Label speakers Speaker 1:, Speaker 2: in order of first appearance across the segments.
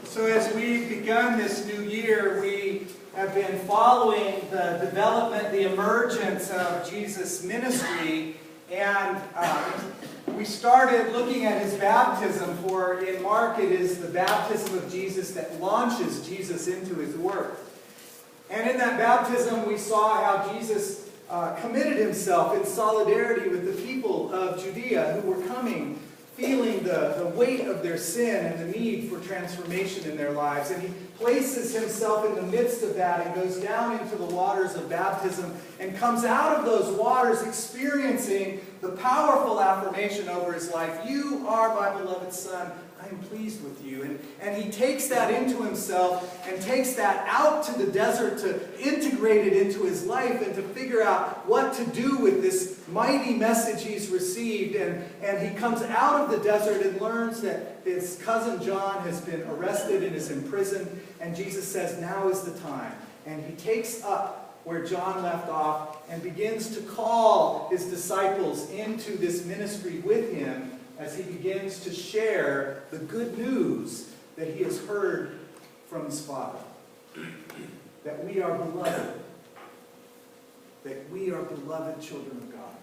Speaker 1: So as we've begun this new year, we have been following the development, the emergence of Jesus' ministry, and we started looking at his baptism, for in Mark it is the baptism of Jesus that launches Jesus into his work. And in that baptism we saw how Jesus committed himself in solidarity with the people of Judea who were coming, feeling the weight of their sin and the need for transformation in their lives. And he places himself in the midst of that and goes down into the waters of baptism and comes out of those waters experiencing the powerful affirmation over his life. You are my beloved Son. I am pleased with you. And he takes that into himself and takes that out to the desert to integrate it into his life and to figure out what to do with this mighty message he's received. And he comes out of the desert and learns that his cousin John has been arrested and is in prison. And Jesus says, now is the time. And he takes up where John left off and begins to call his disciples into this ministry with him, as he begins to share the good news that he has heard from his Father. That we are beloved. That we are beloved children of God.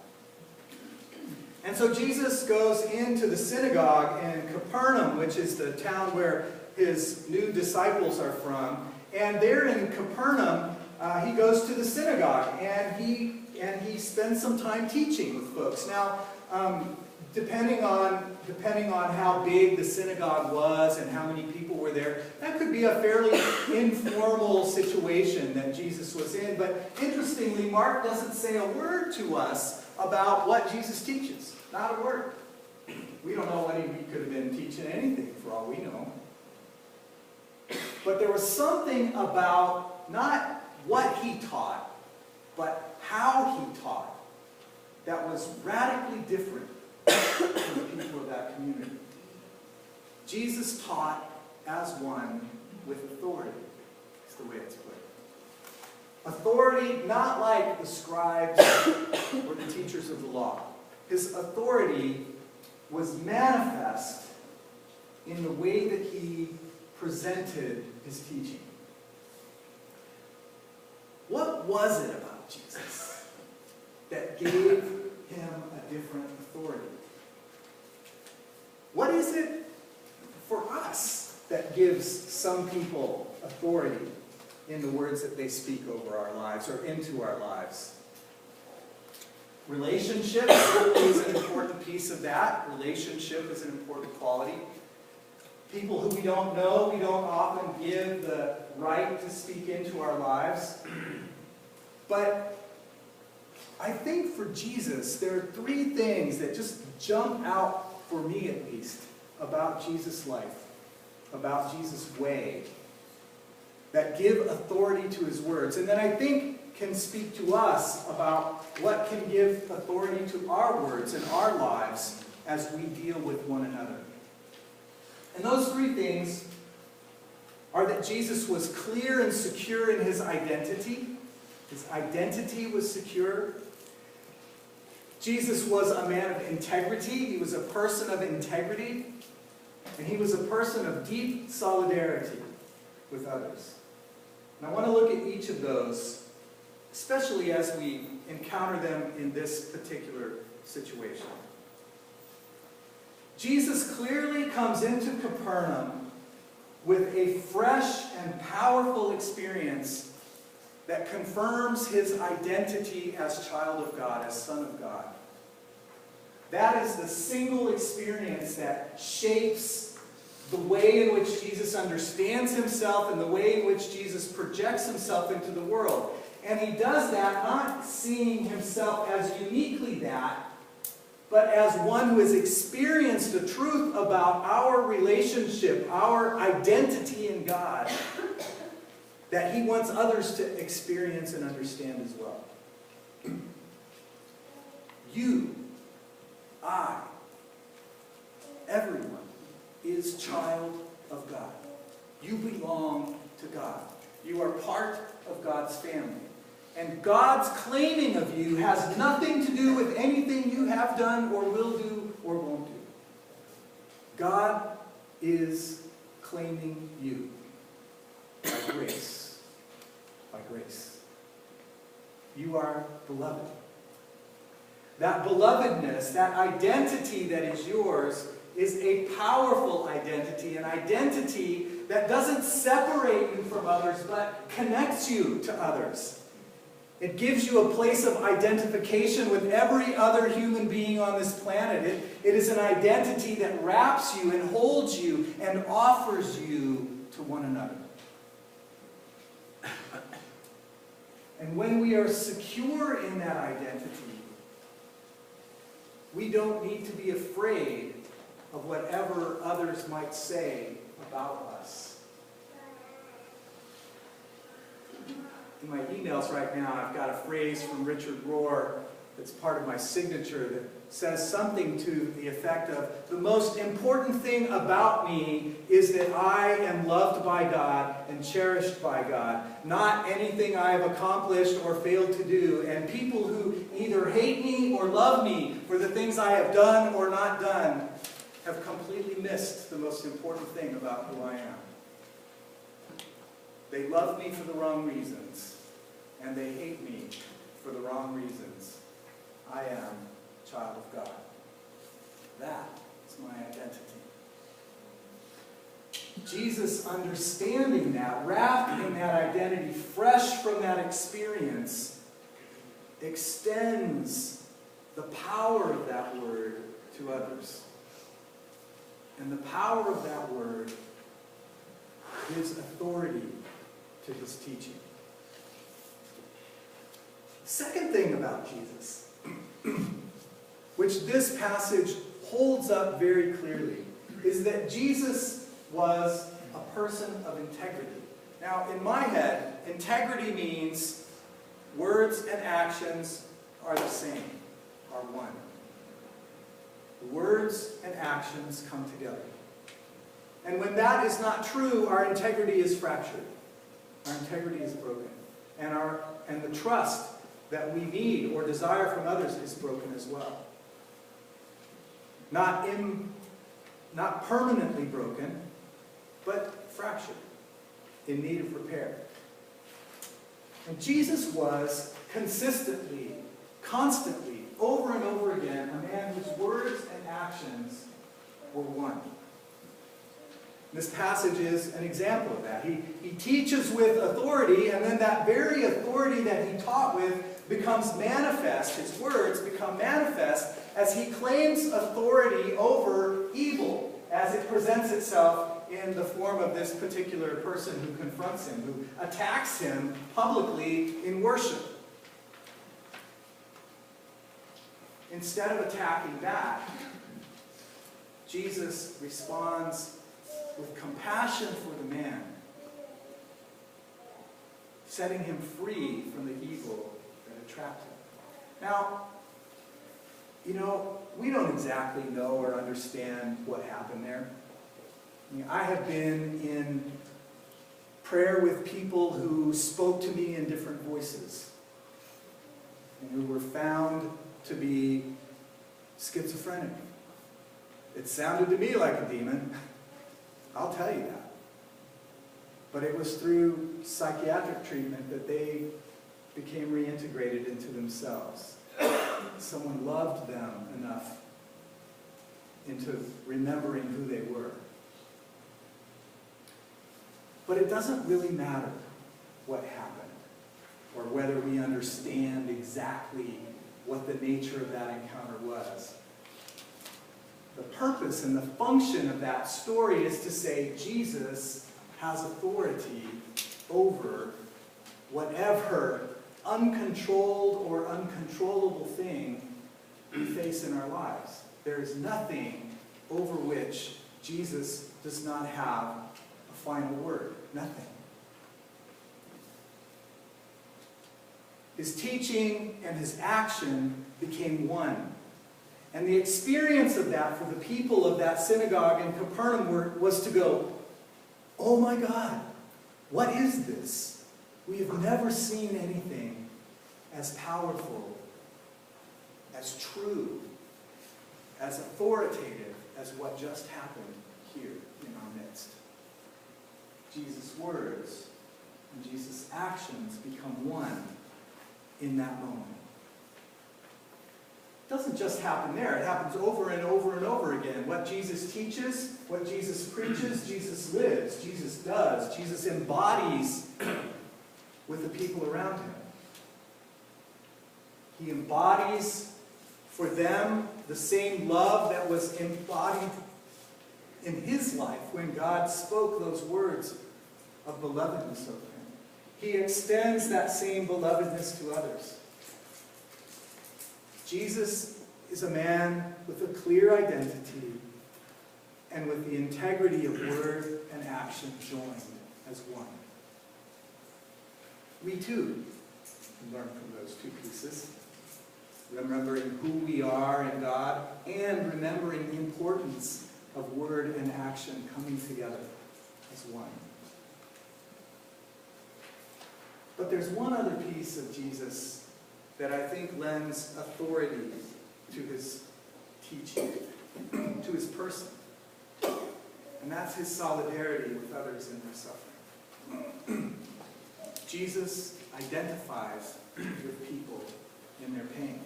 Speaker 1: And so Jesus goes into the synagogue in Capernaum, which is the town where his new disciples are from. And there in Capernaum, he goes to the synagogue and he spends some time teaching with folks. Now, Depending on how big the synagogue was and how many people were there, that could be a fairly informal situation that Jesus was in. But interestingly, Mark doesn't say a word to us about what Jesus teaches. Not a word. We don't know what he could have been teaching anything for all we know. But there was something about not what he taught, but how he taught that was radically different from the people of that community. Jesus taught as one with authority, is the way it's put. Authority not like the scribes or the teachers of the law. His authority was manifest in the way that he presented his teaching. What was it about Jesus that gave him a different authority? What is it for us that gives some people authority in the words that they speak over our lives or into our lives? Relationship is an important piece of that. Relationship is an important quality. People who we don't know, we don't often give the right to speak into our lives. But I think for Jesus, there are three things that just jump out, for me at least, about Jesus' life, about Jesus' way, that give authority to his words, and that I think can speak to us about what can give authority to our words and our lives as we deal with one another. And those three things are that Jesus was clear and secure in his identity. His identity was secure. Jesus was a man of integrity. He was a person of integrity. And he was a person of deep solidarity with others. And I want to look at each of those, especially as we encounter them in this particular situation. Jesus clearly comes into Capernaum with a fresh and powerful experience that confirms his identity as child of God, as Son of God. That is the single experience that shapes the way in which Jesus understands himself and the way in which Jesus projects himself into the world. And he does that not seeing himself as uniquely that, but as one who has experienced the truth about our relationship, our identity in God, that he wants others to experience and understand as well. You, I, everyone is child of God. You belong to God. You are part of God's family. And God's claiming of you has nothing to do with anything you have done or will do or won't do. God is claiming you by grace. By grace. You are beloved. That belovedness, that identity that is yours, is a powerful identity, an identity that doesn't separate you from others, but connects you to others. It gives you a place of identification with every other human being on this planet. It is an identity that wraps you and holds you and offers you to one another. And when we are secure in that identity, we don't need to be afraid of whatever others might say about us. In my emails right now, I've got a phrase from Richard Rohr that's part of my signature that says something to the effect of, the most important thing about me is that I am loved by God and cherished by God, not anything I have accomplished or failed to do. And people who either hate me or love me for the things I have done or not done have completely missed the most important thing about who I am. They love me for the wrong reasons, and they hate me for the wrong reasons. I am a child of God. That is my identity. Jesus, understanding that, wrapped in that identity, fresh from that experience, extends the power of that word to others. And the power of that word gives authority to his teaching. Second thing about Jesus, which this passage holds up very clearly, is that Jesus was a person of integrity. Now, in my head, integrity means words and actions are the same, are one. Words and actions come together. And when that is not true, our integrity is fractured. Our integrity is broken. And the trust that we need or desire from others is broken as well. Not permanently broken, but fractured, in need of repair. And Jesus was consistently, constantly, over and over again, a man whose words and actions were one. This passage is an example of that. He teaches with authority, and then that very authority that he taught with becomes manifest. His words become manifest as he claims authority over evil, as it presents itself in the form of this particular person who confronts him, who attacks him publicly in worship. Instead of attacking that, Jesus responds with compassion for the man, setting him free from the evil that trapped him. Now, we don't exactly know or understand what happened there. I have been in prayer with people who spoke to me in different voices and who were found to be schizophrenic. It sounded to me like a demon. I'll tell you that. But it was through psychiatric treatment that they became reintegrated into themselves. Someone loved them enough into remembering who they were. But it doesn't really matter what happened or whether we understand exactly what the nature of that encounter was. The purpose and the function of that story is to say Jesus has authority over whatever uncontrolled or uncontrollable thing we face in our lives. There is nothing over which Jesus does not have a final word. Nothing. His teaching and his action became one. And the experience of that for the people of that synagogue in Capernaum was to go, oh my God, what is this? We have never seen anything as powerful, as true, as authoritative as what just happened here in our midst. Jesus' words and Jesus' actions become one in that moment. It doesn't just happen there. It happens over and over and over again. What Jesus teaches, what Jesus preaches, Jesus lives, Jesus does, Jesus embodies with the people around him. He embodies for them the same love that was embodied in his life when God spoke those words of belovedness of him. He extends that same belovedness to others. Jesus is a man with a clear identity and with the integrity of word and action joined as one. We too can learn from those two pieces, remembering who we are in God and remembering the importance of word and action coming together as one. But there's one other piece of Jesus that I think lends authority to his teaching, to his person. And that's his solidarity with others in their suffering. Jesus identifies with people in their pain.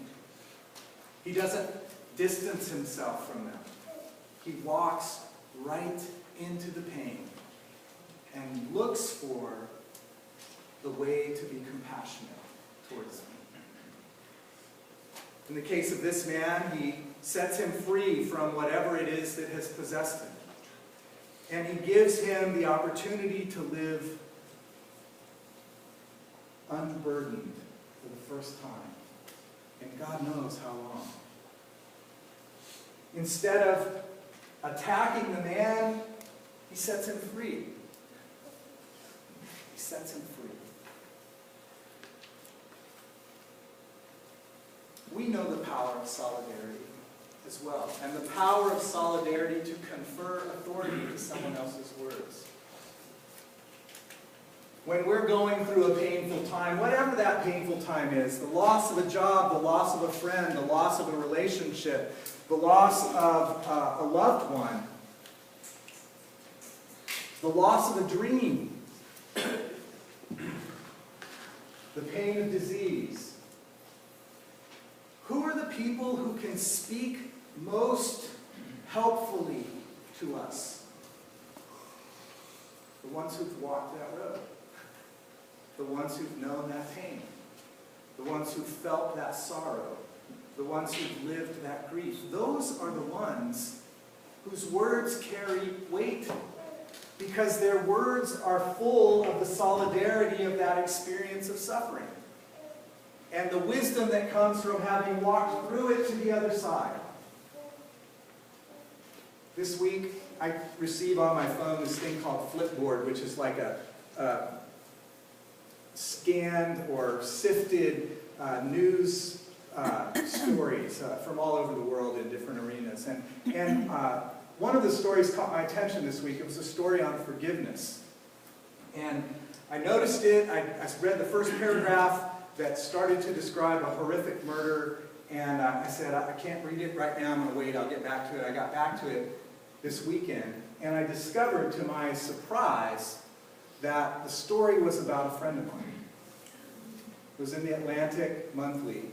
Speaker 1: He doesn't distance himself from them. He walks right into the pain and looks for the way to be compassionate towards them. In the case of this man, he sets him free from whatever it is that has possessed him. And he gives him the opportunity to live unburdened for the first time. And God knows how long. Instead of attacking the man, he sets him free. He sets him free. We know the power of solidarity as well, and the power of solidarity to confer authority to someone else's words. When we're going through a painful time, whatever that painful time is, the loss of a job, the loss of a friend, the loss of a relationship, the loss of a loved one, the loss of a dream, the pain of disease, who are the people who can speak most helpfully to us? The ones who've walked that road. The ones who've known that pain. The ones who've felt that sorrow. The ones who've lived that grief. Those are the ones whose words carry weight, because their words are full of the solidarity of that experience of suffering and the wisdom that comes from having walked through it to the other side. This week, I receive on my phone this thing called Flipboard, which is like a scanned or sifted news stories from all over the world in different arenas. And one of the stories caught my attention this week. It was a story on forgiveness. And I noticed it. I read the first paragraph that started to describe a horrific murder, and I said, I can't read it right now, I'm going to wait, I'll get back to it. I got back to it this weekend, and I discovered to my surprise that the story was about a friend of mine. It was in the Atlantic Monthly,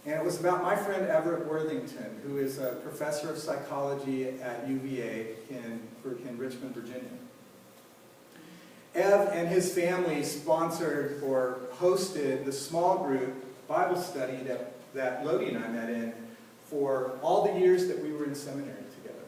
Speaker 1: and it was about my friend Everett Worthington, who is a professor of psychology at UVA in Richmond, Virginia. Ev and his family sponsored or hosted the small group Bible study that Lodi and I met in for all the years that we were in seminary together.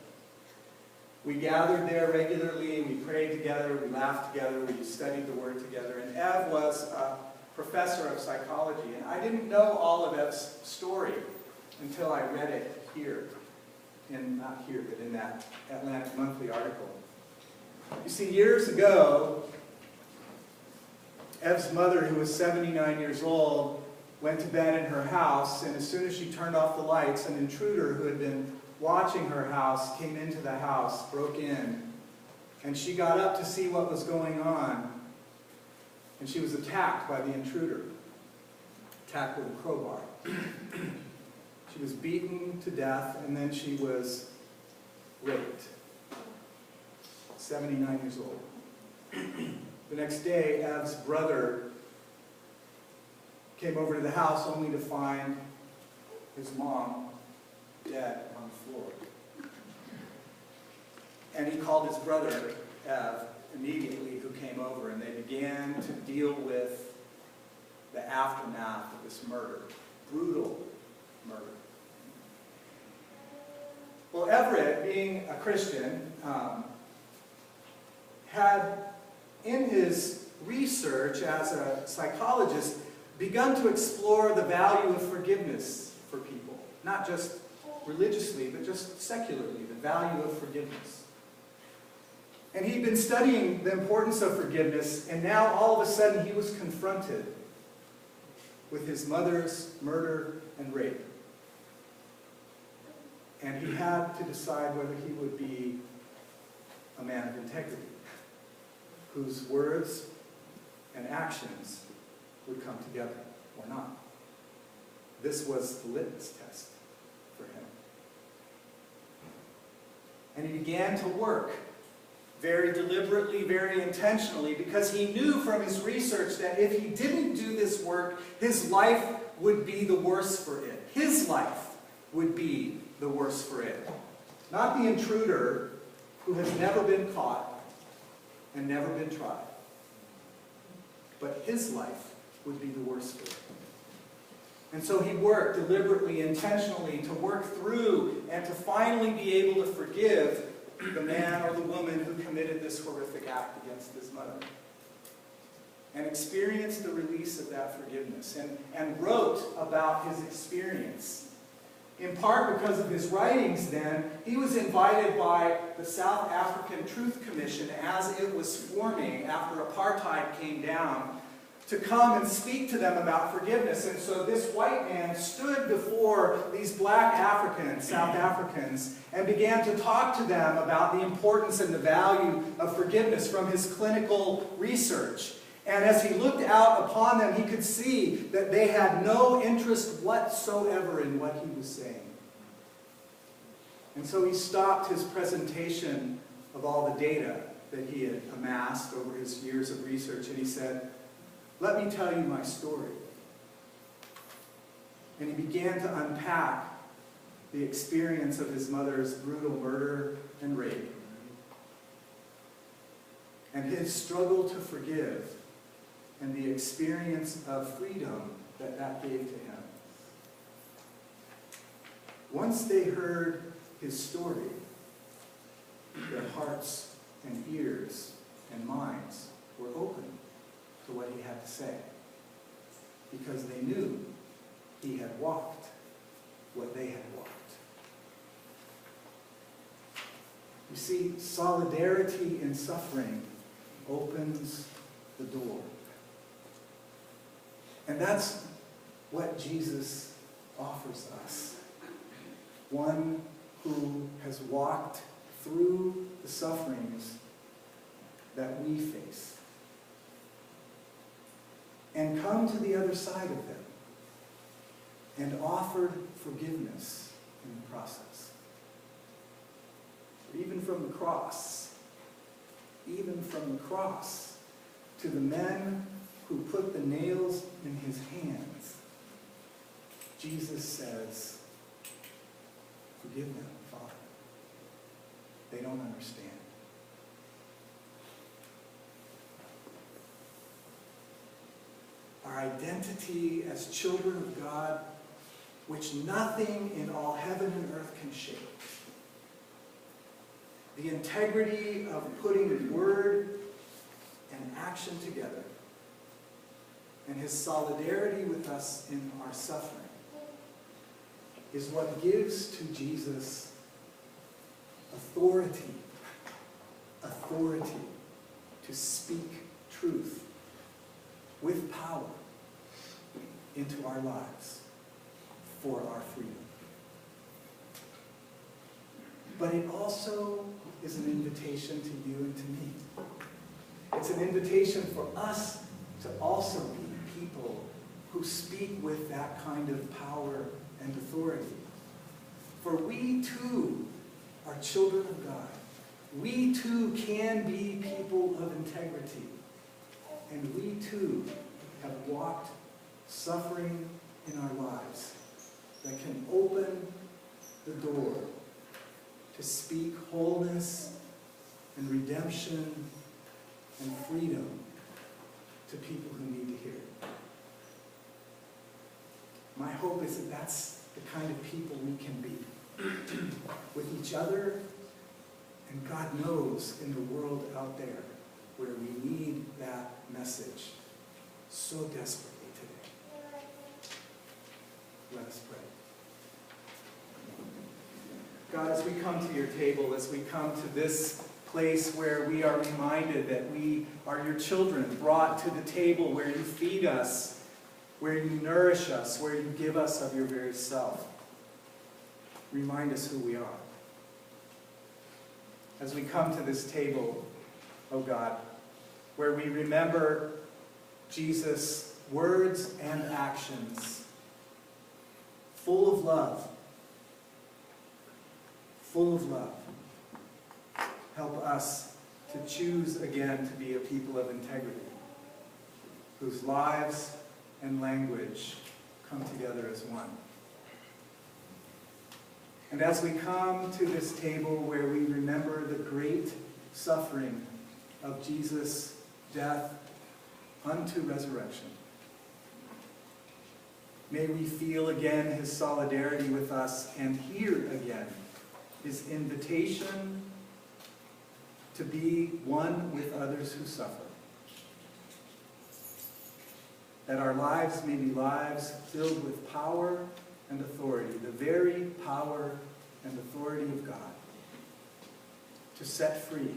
Speaker 1: We gathered there regularly, we prayed together, we laughed together, we studied the Word together, and Ev was a professor of psychology, and I didn't know all of Ev's story until I read it here, not here, but in that Atlantic Monthly article. You see, years ago, Ev's mother, who was 79 years old, went to bed in her house, and as soon as she turned off the lights, an intruder who had been watching her house came into the house, broke in, and she got up to see what was going on, and she was attacked by the intruder, attacked with a crowbar. She was beaten to death, and then she was raped. 79 years old. The next day, Ev's brother came over to the house only to find his mom dead on the floor. And he called his brother, Ev, immediately, who came over, and they began to deal with the aftermath of this murder. Brutal murder. Well, Everett, being a Christian, had, in his research as a psychologist, begun to explore the value of forgiveness for people. Not just religiously, but just secularly, the value of forgiveness. And he'd been studying the importance of forgiveness, and now all of a sudden he was confronted with his mother's murder and rape. And he had to decide whether he would be a man of integrity, whose words and actions would come together or not. This was the litmus test for him. And he began to work very deliberately, very intentionally, because he knew from his research that if he didn't do this work, his life would be the worse for it. His life would be the worse for it. Not the intruder who has never been caught and never been tried. But his life would be the worse for it. And so he worked deliberately, intentionally to work through and to finally be able to forgive the man or the woman who committed this horrific act against his mother. And experienced the release of that forgiveness. And wrote about his experience. In part because of his writings then, he was invited by the South African Truth Commission as it was forming after apartheid came down to come and speak to them about forgiveness. And so this white man stood before these black Africans, South Africans, and began to talk to them about the importance and the value of forgiveness from his clinical research. And as he looked out upon them, he could see that they had no interest whatsoever in what he was saying. And so he stopped his presentation of all the data that he had amassed over his years of research, and he said, "Let me tell you my story." And he began to unpack the experience of his mother's brutal murder and rape, and his struggle to forgive, and the experience of freedom that that gave to him. Once they heard his story, their hearts and ears and minds were open to what he had to say, because they knew he had walked what they had walked. You see, solidarity in suffering opens the door. And that's what Jesus offers us. One who has walked through the sufferings that we face and come to the other side of them and offered forgiveness in the process. Even from the cross to the men who put the nails in his hands, Jesus says, "Forgive them, Father. They don't understand." Our identity as children of God, which nothing in all heaven and earth can shake. The integrity of putting word and action together, and his solidarity with us in our suffering, is what gives to Jesus authority to speak truth with power into our lives for our freedom. But it also is an invitation to you and to me. It's an invitation for us to also be people who speak with that kind of power and authority. For we too are children of God. We too can be people of integrity.
Speaker 2: integrity. And we too have walked suffering in our lives that can open the door to speak wholeness and redemption and freedom to people who need to hear it. My hope is that that's the kind of people we can be with each other, and God knows in the world out there where we need that message so desperately today. Let us pray. God, as we come to your table, as we come to this place where we are reminded that we are your children, brought to the table where you feed us, where you nourish us, where you give us of your very self. Remind us who we are. As we come to this table, oh God, where we remember Jesus' words and actions, full of love, full of love. Help us to choose again to be a people of integrity, whose lives and language come together as one. And as we come to this table where we remember the great suffering of Jesus' death unto resurrection, may we feel again his solidarity with us and hear again his invitation to be one with others who suffer. That our lives may be lives filled with power and authority, the very power and authority of God, to set free,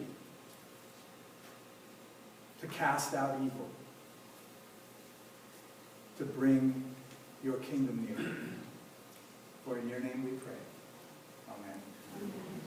Speaker 2: to cast out evil, to bring your kingdom near.